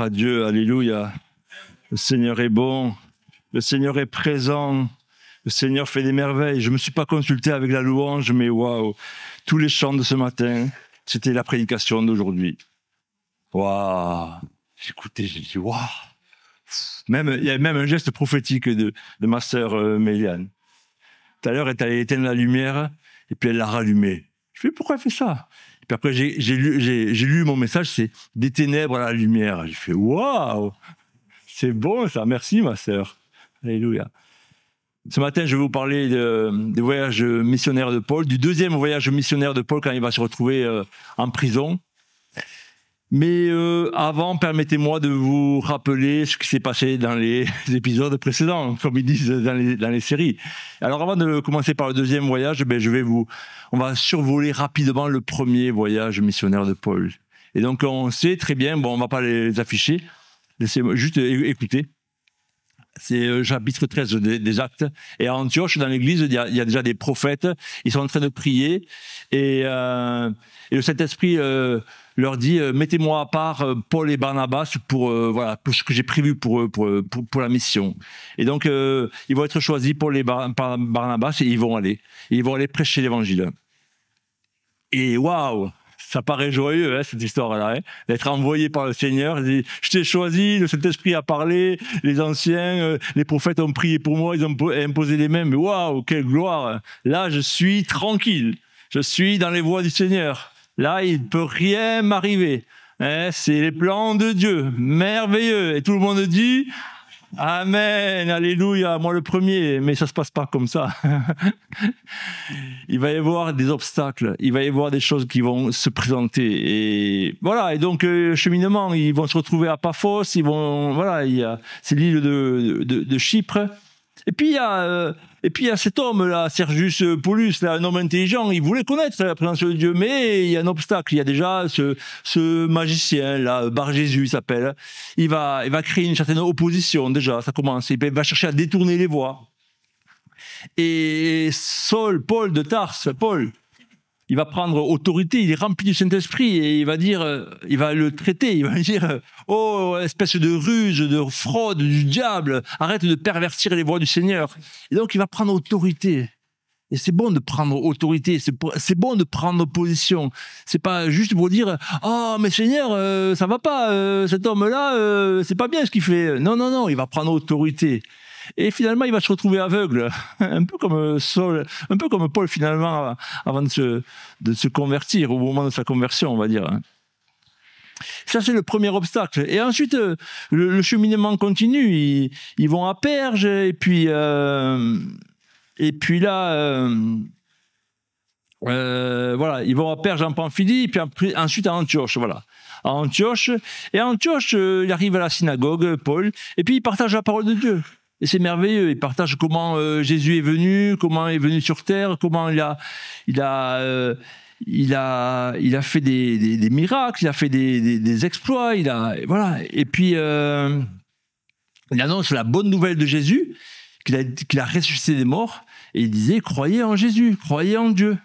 Gloire à Dieu, alléluia. Le Seigneur est bon, le Seigneur est présent, le Seigneur fait des merveilles. Je ne me suis pas consulté avec la louange, mais waouh, tous les chants de ce matin, c'était la prédication d'aujourd'hui. Waouh, j'écoutais, j'ai dit waouh. Il y a même un geste prophétique de ma sœur Méliane. Tout à l'heure, elle a éteint la lumière et puis elle l'a rallumée. Je fais, pourquoi elle fait ça? Et puis après, j'ai lu mon message, c'est des ténèbres à la lumière. J'ai fait, waouh, c'est bon ça, merci ma sœur. Alléluia. Ce matin, je vais vous parler des voyages missionnaires de Paul, du deuxième voyage missionnaire de Paul quand il va se retrouver en prison. Mais avant, permettez-moi de vous rappeler ce qui s'est passé dans les épisodes précédents, comme ils disent dans les séries. Alors avant de commencer par le deuxième voyage, on va survoler rapidement le premier voyage missionnaire de Paul. Et donc on sait très bien, bon on ne va pas les afficher, laissez-moi juste écouter. C'est chapitre 13 des Actes. Et à Antioche, dans l'église, il y a déjà des prophètes. Ils sont en train de prier. Et le Saint-Esprit leur dit mettez-moi à part Paul et Barnabas pour ce que j'ai prévu pour la mission. Et donc, ils vont être choisis, Paul et Barnabas, et ils vont aller prêcher l'évangile. Et waouh! Ça paraît joyeux, hein, cette histoire-là, hein, d'être envoyé par le Seigneur. Je t'ai choisi, le Saint-Esprit a parlé, les anciens, les prophètes ont prié pour moi, ils ont imposé les mains. Mais waouh, quelle gloire! Là, je suis tranquille. Je suis dans les voies du Seigneur. Là, il ne peut rien m'arriver. Hein, c'est les plans de Dieu, merveilleux. Et tout le monde dit... Amen, alléluia, moi le premier, mais ça se passe pas comme ça. Il va y avoir des obstacles, il va y avoir des choses qui vont se présenter. Et voilà, et donc cheminement, ils vont se retrouver à Paphos, c'est l'île de Chypre. Et puis il y a cet homme-là, Sergius Paulus, là, un homme intelligent, il voulait connaître la présence de Dieu, mais il y a un obstacle. Il y a déjà ce magicien-là, Bar-Jésus s'appelle. Il va créer une certaine opposition, déjà, ça commence. Il va chercher à détourner les voies. Et Paul de Tarse, il va prendre autorité, il est rempli du Saint-Esprit et il va le traiter, il va dire « Oh, espèce de ruse, de fraude, du diable, arrête de pervertir les voies du Seigneur. » Et donc il va prendre autorité. Et c'est bon de prendre autorité, c'est bon de prendre position. C'est pas juste pour dire « Oh, mais Seigneur, ça va pas, cet homme-là, c'est pas bien ce qu'il fait. » Non, il va prendre autorité. Et finalement, il va se retrouver aveugle, un peu comme Saul, un peu comme Paul finalement, avant de se convertir, au moment de sa conversion, on va dire. Ça, c'est le premier obstacle. Et ensuite, le cheminement continue. Ils vont à Perge, et puis là, ils vont à Perge en Pamphylie, et puis ensuite à Antioche, voilà. À Antioche, il arrive à la synagogue, Paul, et puis il partage la parole de Dieu. Et c'est merveilleux, il partage comment Jésus est venu sur terre, comment il a fait des miracles, il a fait des exploits, voilà. Et puis il annonce la bonne nouvelle de Jésus, qu'il a ressuscité des morts, et il disait croyez en Jésus, croyez en Dieu.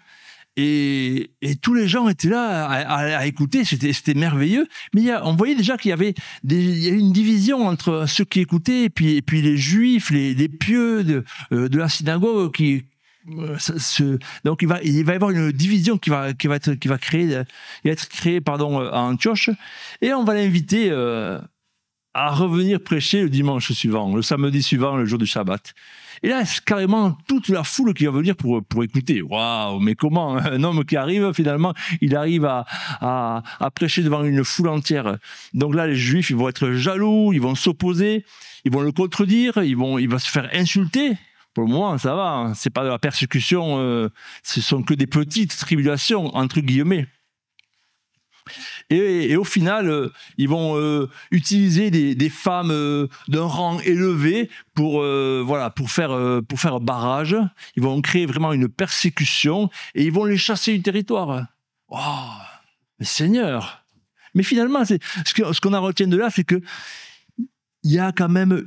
Et tous les gens étaient là à écouter, c'était merveilleux. Mais on voyait déjà qu'il y avait une division entre ceux qui écoutaient et puis les juifs, les pieux de la synagogue donc il va y avoir une division qui va être créée à Antioche, et on va l'inviter à revenir prêcher le dimanche suivant, le samedi suivant, le jour du Shabbat. Et là, c'est carrément toute la foule qui va venir pour écouter. Waouh, mais comment un homme qui arrive, finalement, il arrive à prêcher devant une foule entière. Donc là, les Juifs, ils vont être jaloux, ils vont s'opposer, ils vont le contredire, il va se faire insulter. Pour le moment, ça va, hein. C'est pas de la persécution, ce sont que des petites tribulations, entre guillemets. Et au final, ils vont utiliser des femmes d'un rang élevé pour faire barrage. Ils vont créer vraiment une persécution et ils vont les chasser du territoire. Oh, mais Seigneur! Mais finalement, ce qu'on en retient de là, c'est que il y a quand même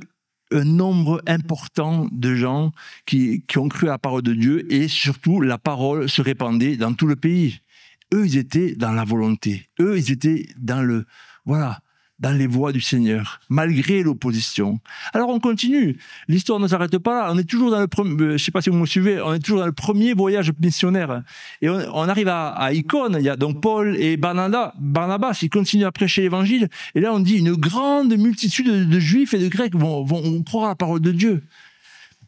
un nombre important de gens qui ont cru à la parole de Dieu, et surtout la parole se répandait dans tout le pays. Eux, ils étaient dans la volonté. Eux, ils étaient dans dans les voies du Seigneur, malgré l'opposition. Alors on continue. L'histoire ne s'arrête pas là. On est toujours dans le premier, je ne sais pas si vous me suivez, on est toujours dans le premier voyage missionnaire. Et on arrive à Icône. Il y a donc Paul et Barnabas, ils continuent à prêcher l'évangile. Et là, on dit une grande multitude de Juifs et de Grecs vont croire à la parole de Dieu.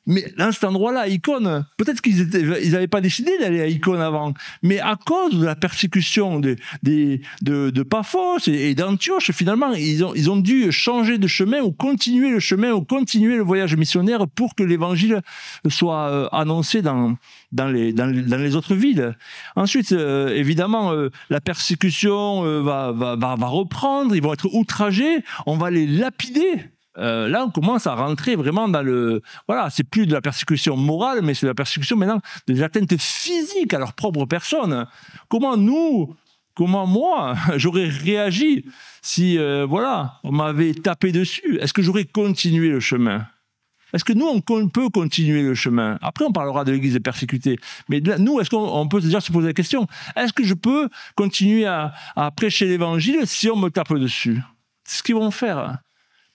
Mais dans cet endroit-là, à Icône, peut-être qu'ils n'avaient pas décidé d'aller à Icône avant, mais à cause de la persécution de Paphos et d'Antioche, finalement, ils ont dû changer de chemin ou continuer le voyage missionnaire pour que l'évangile soit annoncé dans les autres villes. Ensuite, évidemment, la persécution va reprendre, ils vont être outragés, on va les lapider. Là, on commence à rentrer vraiment dans le... Voilà, c'est plus de la persécution morale, mais c'est de la persécution maintenant des atteintes physiques à leur propre personne. Comment moi, j'aurais réagi si, on m'avait tapé dessus? Est-ce que j'aurais continué le chemin? Est-ce que nous, on peut continuer le chemin? Après, on parlera de l'Église persécutée. Mais là, nous, est-ce qu'on peut déjà se poser la question? Est-ce que je peux continuer à prêcher l'Évangile si on me tape dessus? C'est ce qu'ils vont faire.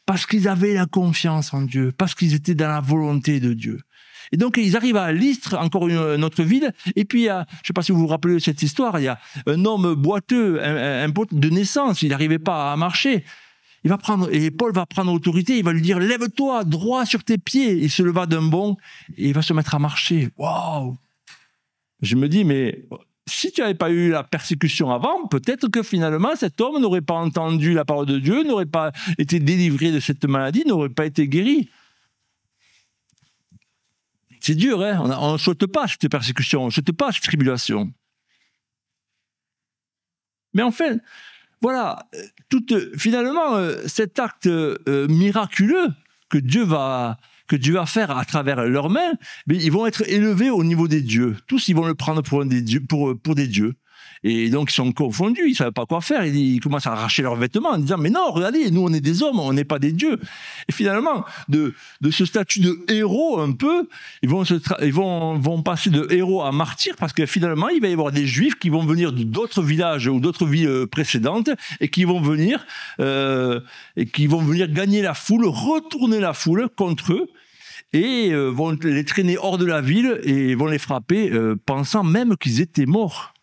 Parce qu'ils avaient la confiance en Dieu, parce qu'ils étaient dans la volonté de Dieu. Et donc, ils arrivent à Lystre, encore une autre ville, et puis, je ne sais pas si vous vous rappelez de cette histoire, il y a un homme boiteux, un pote de naissance, il n'arrivait pas à marcher. Et Paul va prendre autorité, il va lui dire « Lève-toi, droit sur tes pieds !» Il se leva d'un bond, et il va se mettre à marcher. Waouh! Je me dis, mais... Si tu n'avais pas eu la persécution avant, peut-être que finalement cet homme n'aurait pas entendu la parole de Dieu, n'aurait pas été délivré de cette maladie, n'aurait pas été guéri. C'est dur, hein? On ne souhaite pas cette persécution, on ne souhaite pas cette tribulation. Mais enfin, voilà, finalement, cet acte miraculeux que Dieu va faire à travers leurs mains, mais ils vont être élevés au niveau des dieux. Tous, ils vont le prendre pour des dieux. Et donc, ils sont confondus, ils ne savent pas quoi faire. Ils commencent à arracher leurs vêtements en disant « Mais non, regardez, nous, on est des hommes, on n'est pas des dieux. » Et finalement, de ce statut de héros, un peu, ils vont passer de héros à martyrs, parce que finalement, il va y avoir des Juifs qui vont venir d'autres villages ou d'autres villes précédentes et qui vont venir gagner la foule, retourner la foule contre eux, et vont les traîner hors de la ville et vont les frapper, pensant même qu'ils étaient morts.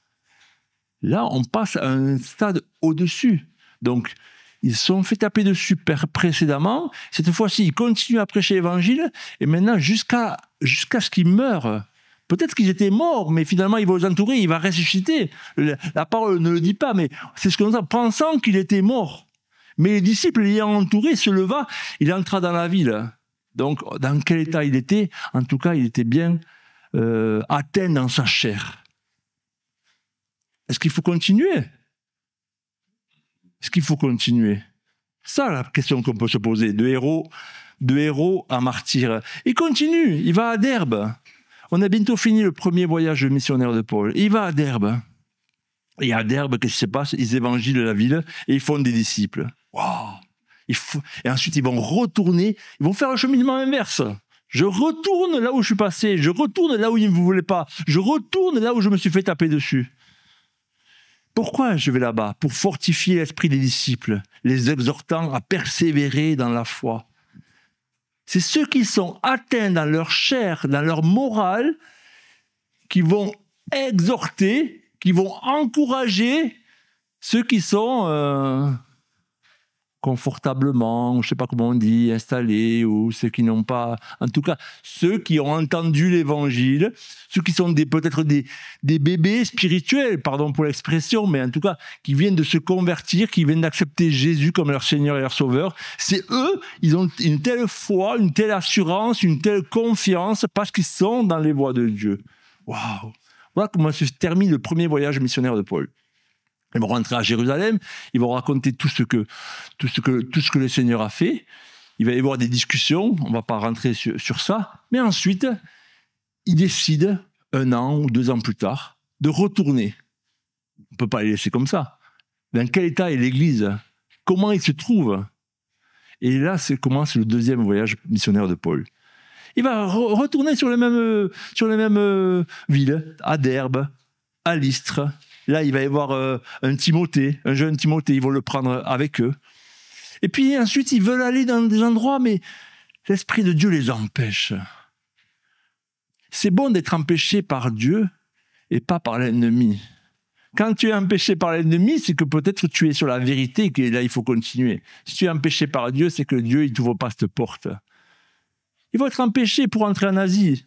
Là, on passe à un stade au-dessus. Donc, ils se sont fait taper dessus précédemment. Cette fois-ci, ils continuent à prêcher l'évangile. Et maintenant, jusqu'à ce qu'ils meurent. Peut-être qu'ils étaient morts, mais finalement, il va les entourer, il va ressusciter. La parole ne le dit pas, mais c'est ce qu'on entend, pensant qu'il était mort. Mais les disciples l'ayant entouré, se leva, il entra dans la ville. Donc, dans quel état il était? En tout cas, il était bien atteint dans sa chair. Est-ce qu'il faut continuer? Est-ce qu'il faut continuer? Ça, la question qu'on peut se poser, de héros à martyr. Il continue, il va à Derbe. On a bientôt fini le premier voyage missionnaire de Paul. Il va à Derbe. Et à Derbe, qu'est-ce qui se passe? Ils évangilent la ville et ils font des disciples. Waouh! Et ensuite, ils vont retourner, ils vont faire le cheminement inverse. Je retourne là où je suis passé, je retourne là où ils ne voulaient pas, je retourne là où je me suis fait taper dessus. Pourquoi je vais là-bas? Pour fortifier l'esprit des disciples, les exhortant à persévérer dans la foi. C'est ceux qui sont atteints dans leur chair, dans leur morale, qui vont exhorter, qui vont encourager ceux qui sont confortablement, je ne sais pas comment on dit, installés, ou ceux qui n'ont pas... En tout cas, ceux qui ont entendu l'évangile, ceux qui sont peut-être des bébés spirituels, pardon pour l'expression, mais en tout cas, qui viennent de se convertir, qui viennent d'accepter Jésus comme leur Seigneur et leur Sauveur. C'est eux, ils ont une telle foi, une telle assurance, une telle confiance, parce qu'ils sont dans les voies de Dieu. Waouh! Voilà comment se termine le premier voyage missionnaire de Paul. Ils vont rentrer à Jérusalem, ils vont raconter tout ce que le Seigneur a fait. Il va y avoir des discussions, on ne va pas rentrer sur ça. Mais ensuite, ils décident, 1 an ou 2 ans plus tard, de retourner. On ne peut pas les laisser comme ça. Dans quel état est l'Église? Comment ils se trouvent? Et là, commence le deuxième voyage missionnaire de Paul. Il va retourner sur les mêmes villes, à Derbe, à Lystre. Là, il va y avoir un Timothée, un jeune Timothée, ils vont le prendre avec eux. Et puis ensuite, ils veulent aller dans des endroits, mais l'Esprit de Dieu les empêche. C'est bon d'être empêché par Dieu et pas par l'ennemi. Quand tu es empêché par l'ennemi, c'est que peut-être tu es sur la vérité et que là, il faut continuer. Si tu es empêché par Dieu, c'est que Dieu, il ne t'ouvre pas cette porte. Ils vont être empêchés pour entrer en Asie.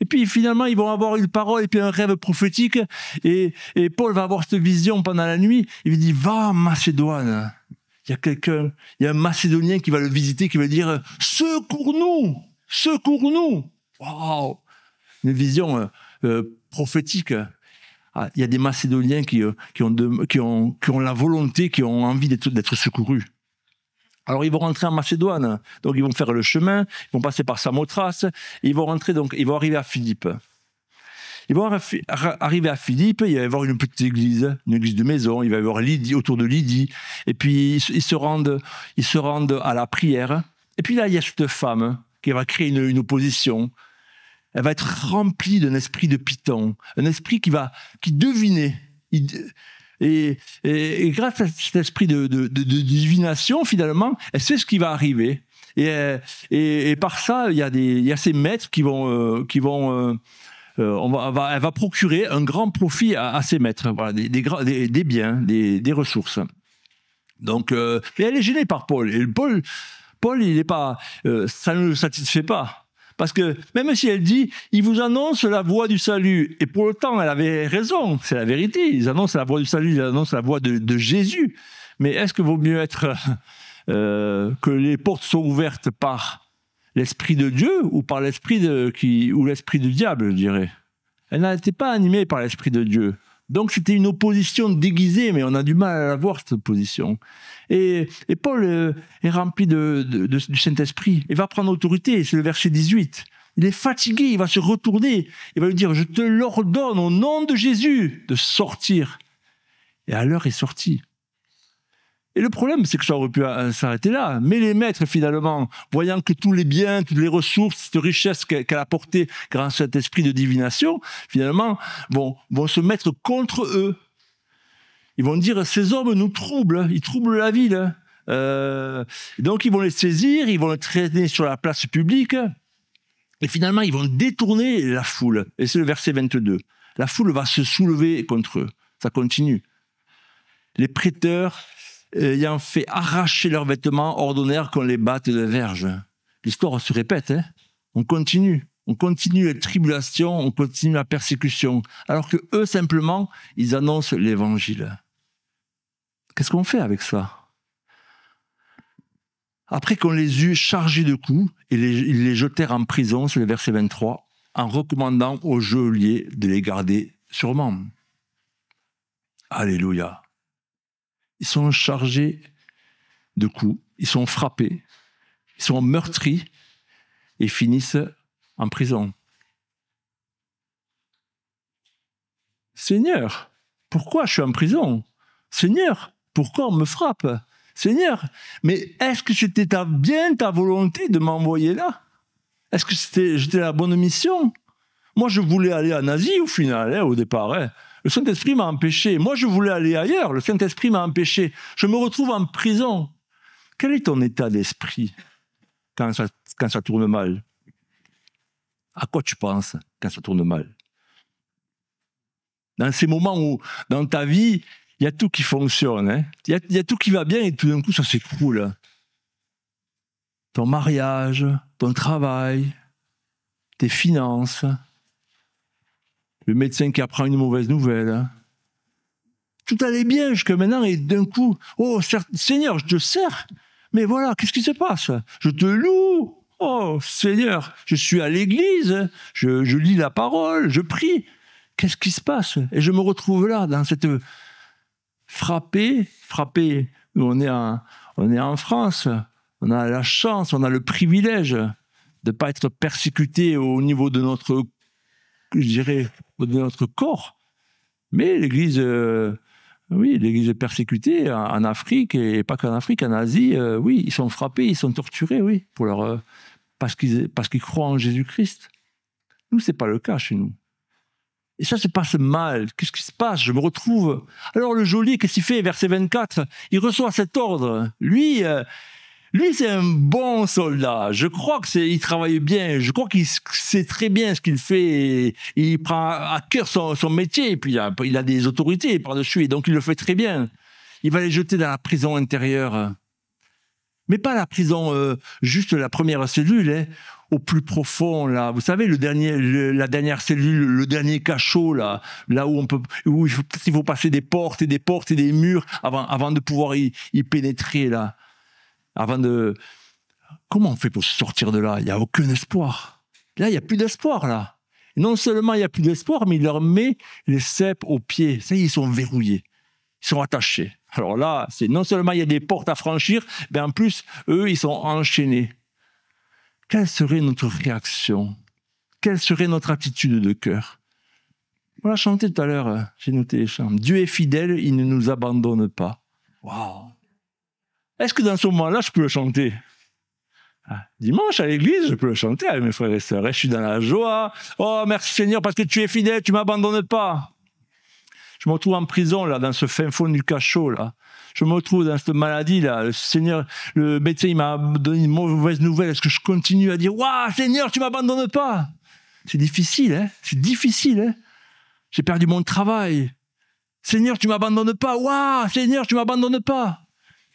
Et puis finalement, ils vont avoir une parole et puis un rêve prophétique. Et Paul va avoir cette vision pendant la nuit. Il lui dit, va en Macédoine. Il y a un Macédonien qui va le visiter, qui va dire, secours-nous, secours-nous. Waouh! Une vision prophétique. Ah, il y a des Macédoniens qui ont la volonté, qui ont envie d'être secourus. Alors ils vont rentrer en Macédoine, donc ils vont faire le chemin, ils vont passer par Samothrace, et ils vont arriver à Philippe. Ils vont arriver à Philippe, il va y avoir une petite église, une église de maison, il va y avoir Lydie, autour de Lydie, et puis ils se rendent à la prière. Et puis là, il y a cette femme qui va créer une opposition. Elle va être remplie d'un esprit de Python, un esprit qui devinait. Et grâce à cet esprit de divination, finalement, elle sait ce qui va arriver. Et par ça, il y a ces maîtres elle va procurer un grand profit à ces maîtres, voilà, des biens, des ressources. Donc, et elle est gênée par Paul. Et Paul, il n'est pas, ça ne le satisfait pas. Parce que même si elle dit, il vous annonce la voie du salut, et pour autant elle avait raison, c'est la vérité, ils annoncent la voie du salut, ils annoncent la voie de Jésus. Mais est-ce que vaut mieux être que les portes soient ouvertes par l'Esprit de Dieu ou par l'Esprit du diable, je dirais? Elle n'était pas animée par l'Esprit de Dieu. Donc c'était une opposition déguisée, mais on a du mal à la voir, cette opposition. Et Paul est rempli du Saint-Esprit. Il va prendre autorité, c'est le verset 18. Il est fatigué, il va se retourner. Il va lui dire, je te l'ordonne au nom de Jésus de sortir. Et à l'heure est sorti. Et le problème, c'est que ça aurait pu s'arrêter là. Mais les maîtres, finalement, voyant que tous les biens, toutes les ressources, cette richesse qu'elle a portée grâce à cet esprit de divination, finalement, vont se mettre contre eux. Ils vont dire, ces hommes nous troublent, ils troublent la ville. Donc ils vont les saisir, ils vont les traîner sur la place publique. Et finalement, ils vont détourner la foule. Et c'est le verset 22. La foule va se soulever contre eux. Ça continue. Les prêteurs, ayant fait arracher leurs vêtements, ordonnèrent qu'on les batte de verge. L'histoire se répète. Hein. On continue les tribulations, on continue la persécution. Alors que eux, simplement, ils annoncent l'évangile. Qu'est-ce qu'on fait avec ça? Après qu'on les eut chargés de coups, ils les jetèrent en prison, sur le verset 23, en recommandant aux geôliers de les garder sûrement. Alléluia. Ils sont chargés de coups, ils sont frappés, ils sont meurtris et finissent en prison. Seigneur, pourquoi je suis en prison? Seigneur, pourquoi on me frappe? Seigneur, mais est-ce que c'était bien ta volonté de m'envoyer là? Est-ce que j'étais la bonne mission? Moi, je voulais aller en Asie au final, au départ. Le Saint-Esprit m'a empêché. Moi, je voulais aller ailleurs. Le Saint-Esprit m'a empêché. Je me retrouve en prison. Quel est ton état d'esprit quand ça tourne mal? À quoi tu penses quand ça tourne mal? Dans ces moments où, dans ta vie, il y a tout qui fonctionne. Hein. Il y a tout qui va bien et tout d'un coup, ça s'écroule. Ton mariage, ton travail, tes finances, le médecin qui apprend une mauvaise nouvelle. Tout allait bien jusqu'à maintenant et d'un coup, oh Seigneur, je te sers. Mais voilà, qu'est-ce qui se passe? Je te loue. Oh Seigneur, je suis à l'église, je lis la parole, je prie. Qu'est-ce qui se passe? Et je me retrouve là, dans cette frappé. Nous, on est en France. On a la chance, on a le privilège de ne pas être persécuté au niveau de notre, je dirais, de notre corps. Mais l'Église, oui, l'Église est persécutée en Afrique, et pas qu'en Afrique, en Asie, oui, ils sont frappés, ils sont torturés, oui, parce qu'ils croient en Jésus-Christ. Nous, c'est pas le cas chez nous. Et ça se passe mal. Qu'est-ce qui se passe? Je me retrouve. Alors le geôlier, qu'est-ce qu'il fait? Verset 24, il reçoit cet ordre. Lui, c'est un bon soldat. Je crois il travaille bien. Je crois qu'il sait très bien ce qu'il fait. Et il prend à cœur son métier. Et puis il a des autorités par-dessus. Et donc il le fait très bien. Il va les jeter dans la prison intérieure. Mais pas la prison, juste la première cellule, hein, au plus profond, là. Vous savez, la dernière cellule, le dernier cachot, là où il faut passer des portes et des portes et des murs avant de pouvoir y pénétrer, là. Comment on fait pour se sortir de là? Il n'y a aucun espoir. Là, il n'y a plus d'espoir, là. Et non seulement il n'y a plus d'espoir, mais il leur met les cèpes aux pieds. Ça y est, ils sont verrouillés. Ils sont attachés. Alors là, non seulement il y a des portes à franchir, mais en plus, eux, ils sont enchaînés. Quelle serait notre réaction? Quelle serait notre attitude de cœur? On l'a chanté tout à l'heure, j'ai noté les chants. Dieu est fidèle, il ne nous abandonne pas. Waouh! Est-ce que dans ce moment-là, je peux le chanter? Dimanche à l'église, je peux le chanter avec mes frères et sœurs. Je suis dans la joie. Oh, merci Seigneur, parce que tu es fidèle, tu ne m'abandonnes pas. Je me retrouve en prison, là, dans ce fin fond du cachot, là. Je me retrouve dans cette maladie, là. Le médecin, il m'a donné une mauvaise nouvelle. Est-ce que je continue à dire, waouh, Seigneur, tu m'abandonnes pas? C'est difficile, hein? C'est difficile, hein? J'ai perdu mon travail. Seigneur, tu m'abandonnes pas. Waouh, Seigneur, tu m'abandonnes pas.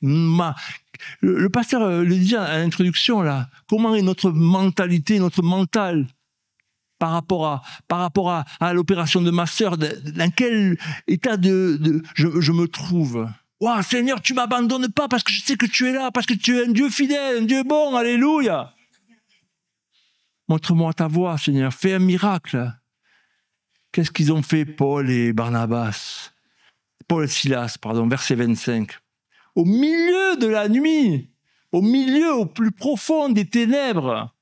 Le pasteur le dit à l'introduction, là. Comment est notre mentalité, notre mental par rapport à l'opération de ma sœur, dans quel état je me trouve. Waouh, Seigneur, tu m'abandonnes pas parce que je sais que tu es là, parce que tu es un Dieu fidèle, un Dieu bon, alléluia. Montre-moi ta voix, Seigneur, fais un miracle. Qu'est-ce qu'ils ont fait, Paul et Silas, verset 25. Au milieu de la nuit, au plus profond des ténèbres.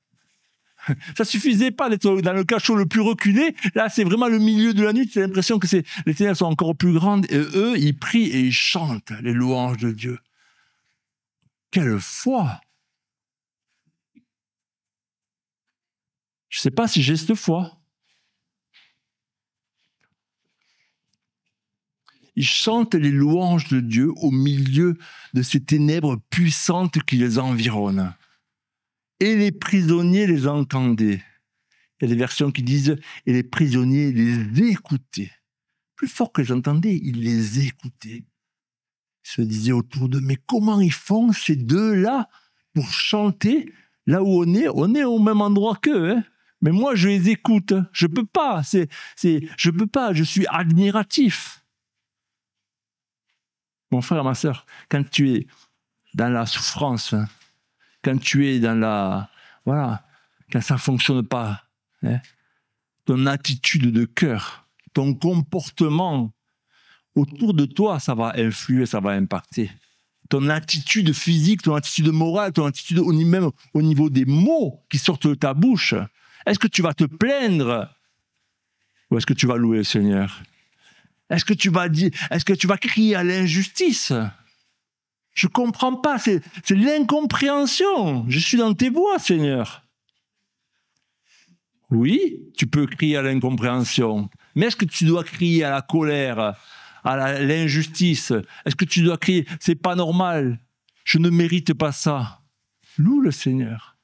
Ça suffisait pas d'être dans le cachot le plus reculé. Là, c'est vraiment le milieu de la nuit. Tu as l'impression que les ténèbres sont encore plus grandes. Et eux, ils prient et ils chantent les louanges de Dieu. Quelle foi! Je ne sais pas si j'ai cette foi. Ils chantent les louanges de Dieu au milieu de ces ténèbres puissantes qui les environnent. Et les prisonniers les entendaient. Il y a des versions qui disent « et les prisonniers les écoutaient ». Plus fort que les entendaient, ils les écoutaient. Ils se disaient autour d'eux « mais comment ils font ces deux-là pour chanter là où on est au même endroit qu'eux, hein. Mais moi, je les écoute. Je peux pas. Je peux pas. Je suis admiratif. » Mon frère, ma sœur, quand tu es dans la souffrance, hein, quand tu es dans quand ça fonctionne pas, hein, ton attitude de cœur, ton comportement autour de toi, ça va influer, ça va impacter. Ton attitude physique, ton attitude morale, ton attitude même au niveau des mots qui sortent de ta bouche. Est-ce que tu vas te plaindre ou est-ce que tu vas louer le Seigneur? Est-ce que tu vas crier à l'injustice? Je comprends pas, c'est l'incompréhension. Je suis dans tes voies, Seigneur. Oui, tu peux crier à l'incompréhension, mais est-ce que tu dois crier à la colère, à l'injustice? Est-ce que tu dois crier, c'est pas normal, je ne mérite pas ça? Loue le Seigneur.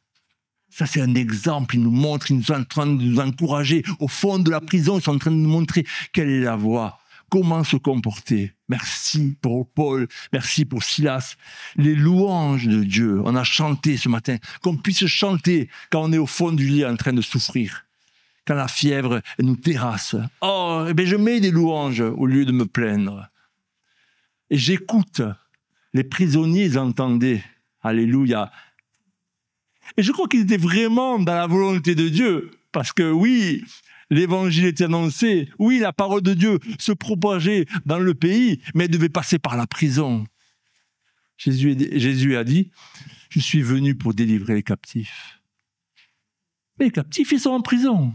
Ça, c'est un exemple, il nous montre, il est en train de nous encourager. Au fond de la prison, ils sont en train de nous montrer quelle est la voie. Comment se comporter? Merci pour Paul, merci pour Silas. Les louanges de Dieu, on a chanté ce matin, qu'on puisse chanter quand on est au fond du lit en train de souffrir, quand la fièvre nous terrasse. Oh, eh bien je mets des louanges au lieu de me plaindre. Et j'écoute. Les prisonniers, ils entendaient. Alléluia. Et je crois qu'ils étaient vraiment dans la volonté de Dieu, parce que oui, l'évangile était annoncé, oui, la parole de Dieu se propageait dans le pays, mais elle devait passer par la prison. Jésus a dit, je suis venu pour délivrer les captifs. Mais les captifs, ils sont en prison.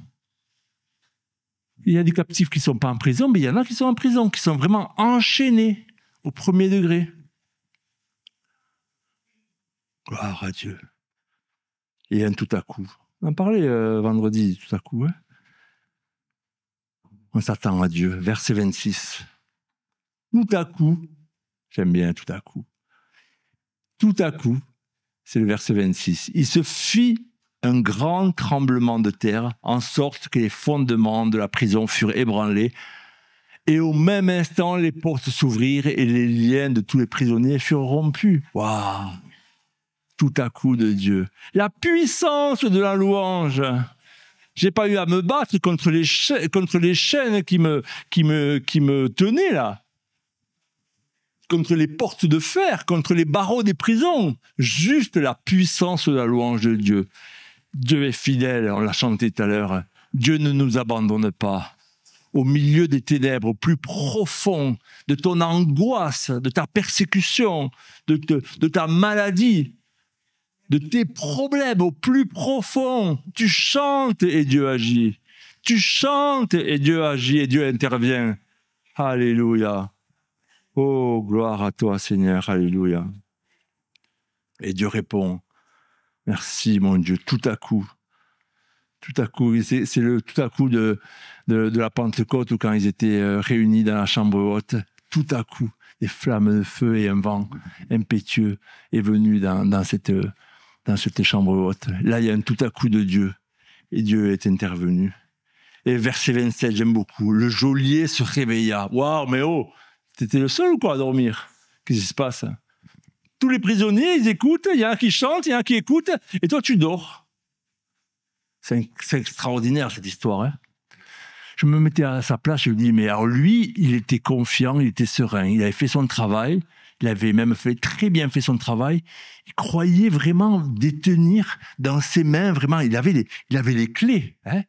Il y a des captifs qui ne sont pas en prison, mais il y en a qui sont en prison, qui sont vraiment enchaînés au premier degré. Gloire à Dieu. Et un tout à coup. On en parlait vendredi, tout à coup, hein. On s'attend à Dieu. Verset 26. Tout à coup, j'aime bien tout à coup. Tout à coup, c'est le verset 26. Il se fit un grand tremblement de terre, en sorte que les fondements de la prison furent ébranlés. Et au même instant, les portes s'ouvrirent et les liens de tous les prisonniers furent rompus. Waouh! Tout à coup de Dieu. La puissance de la louange. J'ai pas eu à me battre contre les chaînes qui me tenaient là. Contre les portes de fer, contre les barreaux des prisons. Juste la puissance de la louange de Dieu. Dieu est fidèle, on l'a chanté tout à l'heure. Dieu ne nous abandonne pas. Au milieu des ténèbres, au plus profond de ton angoisse, de ta persécution, de ta maladie, de tes problèmes au plus profond, tu chantes et Dieu agit. Tu chantes et Dieu agit et Dieu intervient. Alléluia. Oh, gloire à toi, Seigneur. Alléluia. Et Dieu répond. Merci, mon Dieu. Tout à coup, c'est le tout à coup de la Pentecôte où quand ils étaient réunis dans la chambre haute, tout à coup, des flammes de feu et un vent impétueux est venu dans cette chambre haute. Là, il y a un tout à coup de Dieu et Dieu est intervenu. Et verset 27, j'aime beaucoup. Le geôlier se réveilla. Waouh, mais oh, t'étais le seul ou quoi à dormir? Qu'est-ce qui se passe? Tous les prisonniers, ils écoutent, il y en a qui chantent, il y en a qui écoutent, et toi, tu dors. C'est extraordinaire, cette histoire. Hein. Je me mettais à sa place, je me dis, mais alors lui, il était confiant, il était serein, il avait fait son travail, il avait même très bien fait son travail, il croyait vraiment détenir dans ses mains, vraiment, il avait les clés, hein,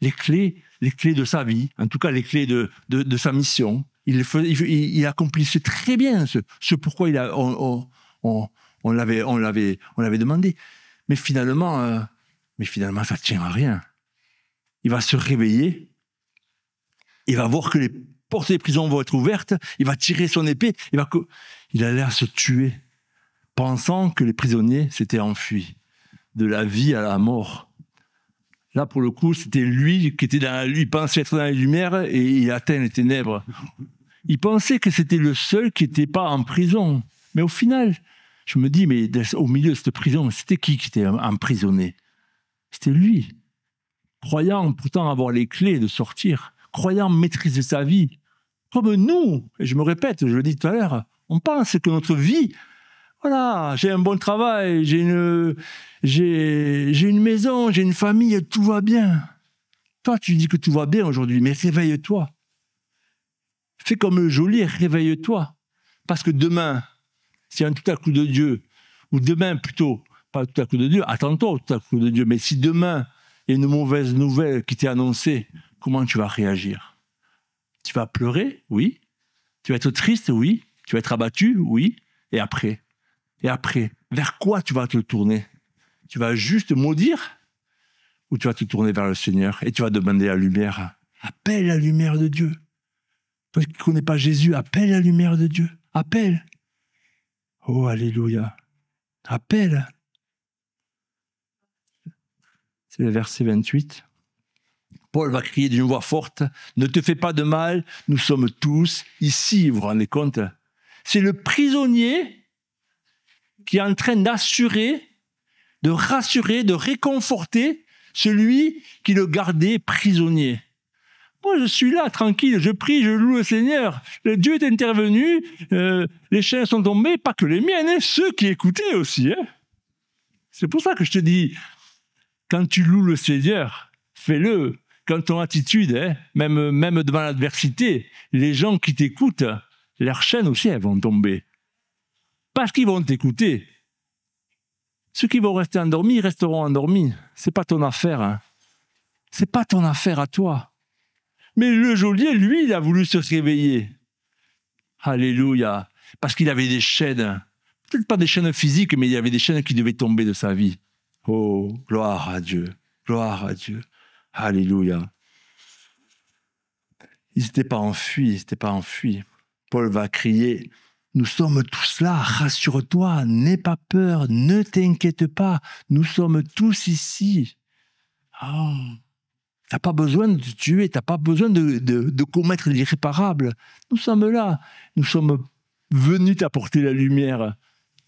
les clés de sa vie, en tout cas les clés de sa mission. Il accomplissait très bien ce pourquoi on l'avait demandé. Mais finalement, ça ne tient à rien. Il va se réveiller, il va voir que les portes des prisons vont être ouvertes, il va tirer son épée, il allait à se tuer, pensant que les prisonniers s'étaient enfuis de la vie à la mort. Là, pour le coup, c'était lui qui était il pensait être dans la lumière et il atteint les ténèbres. Il pensait que c'était le seul qui n'était pas en prison. Mais au final, je me dis, mais au milieu de cette prison, c'était qui était emprisonné? C'était lui. Croyant pourtant avoir les clés de sortir, croyant maîtriser sa vie. Comme nous, et je me répète, je le dis tout à l'heure, on pense que notre vie, voilà, j'ai un bon travail, j'ai une maison, j'ai une famille, tout va bien. Toi, tu dis que tout va bien aujourd'hui, mais réveille-toi. Fais comme le geôlier, réveille-toi. Parce que demain, s'il y a un tout à coup de Dieu, ou demain plutôt, pas tout à coup de Dieu, attends-toi au tout à coup de Dieu, mais si demain, il y a une mauvaise nouvelle qui t'est annoncée, comment tu vas réagir? Tu vas pleurer? Oui. Tu vas être triste? Oui. Tu vas être abattu? Oui. Et après, vers quoi tu vas te tourner? Tu vas juste maudire? Ou tu vas te tourner vers le Seigneur et tu vas demander la lumière? Appelle la lumière de Dieu. Toi qui ne connais pas Jésus, appelle la lumière de Dieu. Appelle. Oh, alléluia. Appelle. C'est le verset 28. Paul va crier d'une voix forte, « Ne te fais pas de mal, nous sommes tous ici. » Vous vous rendez compte? C'est le prisonnier qui est en train d'assurer, de rassurer, de réconforter celui qui le gardait prisonnier. Moi, je suis là, tranquille, je prie, je loue le Seigneur. Dieu est intervenu, les chaînes sont tombées, pas que les miennes, hein, ceux qui écoutaient aussi. Hein. C'est pour ça que je te dis, quand tu loues le Seigneur, fais-le. Quand ton attitude, hein, même devant l'adversité, les gens qui t'écoutent, leurs chaînes aussi, elles vont tomber. Parce qu'ils vont t'écouter. Ceux qui vont rester endormis, resteront endormis. C'est pas ton affaire. Hein. C'est pas ton affaire à toi. Mais le geôlier, lui, il a voulu se réveiller. Alléluia. Parce qu'il avait des chaînes. Peut-être pas des chaînes physiques, mais il y avait des chaînes qui devaient tomber de sa vie. Oh, gloire à Dieu. Gloire à Dieu. Alléluia. Ils n'étaient pas enfuis. Paul va crier, « Nous sommes tous là, rassure-toi, n'aie pas peur, ne t'inquiète pas, nous sommes tous ici. » Oh, Tu n'as pas besoin de te tuer, tu n'as pas besoin de commettre l'irréparable. Nous sommes là, nous sommes venus t'apporter la lumière,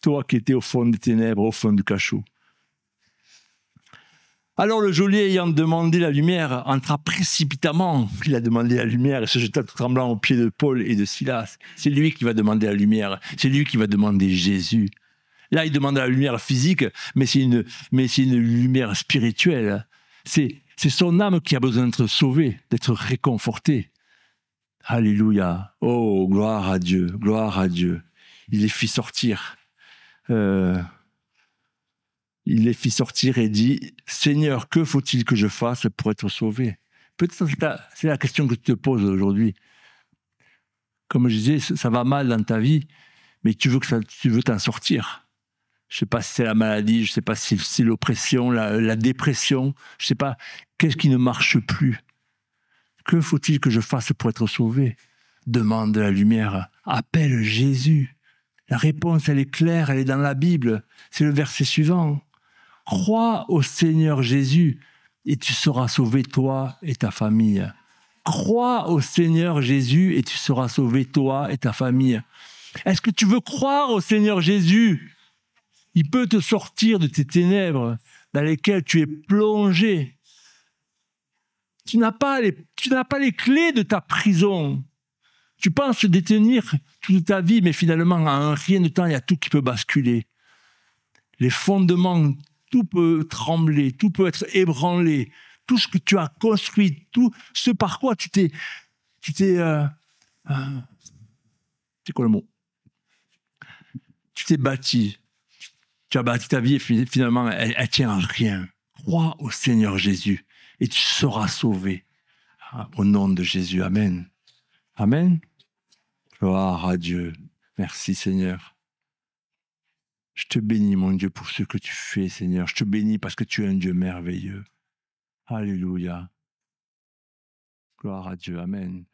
toi qui étais au fond des ténèbres, au fond du cachot. Alors le geôlier, ayant demandé la lumière, entra précipitamment. Il a demandé la lumière et se jeta tout tremblant aux pieds de Paul et de Silas. C'est lui qui va demander la lumière. C'est lui qui va demander Jésus. Là, il demande la lumière physique, mais c'est une lumière spirituelle. C'est son âme qui a besoin d'être sauvée, d'être réconfortée. Alléluia. Oh, gloire à Dieu, gloire à Dieu. Il les fit sortir. Il les fit sortir et dit, « Seigneur, que faut-il que je fasse pour être sauvé ?» Peut-être c'est la question que tu te poses aujourd'hui. Comme je disais, ça va mal dans ta vie, mais tu veux t'en sortir. Je ne sais pas si c'est la maladie, je ne sais pas si c'est l'oppression, la dépression, je ne sais pas, qu'est-ce qui ne marche plus? Que faut-il que je fasse pour être sauvé? Demande la lumière, appelle Jésus. La réponse, elle est claire, elle est dans la Bible. C'est le verset suivant. Crois au Seigneur Jésus et tu seras sauvé, toi et ta famille. Crois au Seigneur Jésus et tu seras sauvé, toi et ta famille. Est-ce que tu veux croire au Seigneur Jésus? Il peut te sortir de tes ténèbres dans lesquelles tu es plongé. Tu n'as pas les clés de ta prison. Tu penses détenir toute ta vie, mais finalement, en un rien de temps, il y a tout qui peut basculer. Les fondements, tout peut trembler, tout peut être ébranlé. Tout ce que tu as construit, tout ce par quoi c'est quoi le mot? Tu t'es bâti. Tu as bâti ta vie et finalement, elle tient à rien. Crois au Seigneur Jésus et tu seras sauvé. Au nom de Jésus, amen. Amen. Gloire à Dieu. Merci Seigneur. Je te bénis, mon Dieu, pour ce que tu fais, Seigneur. Je te bénis parce que tu es un Dieu merveilleux. Alléluia. Gloire à Dieu. Amen.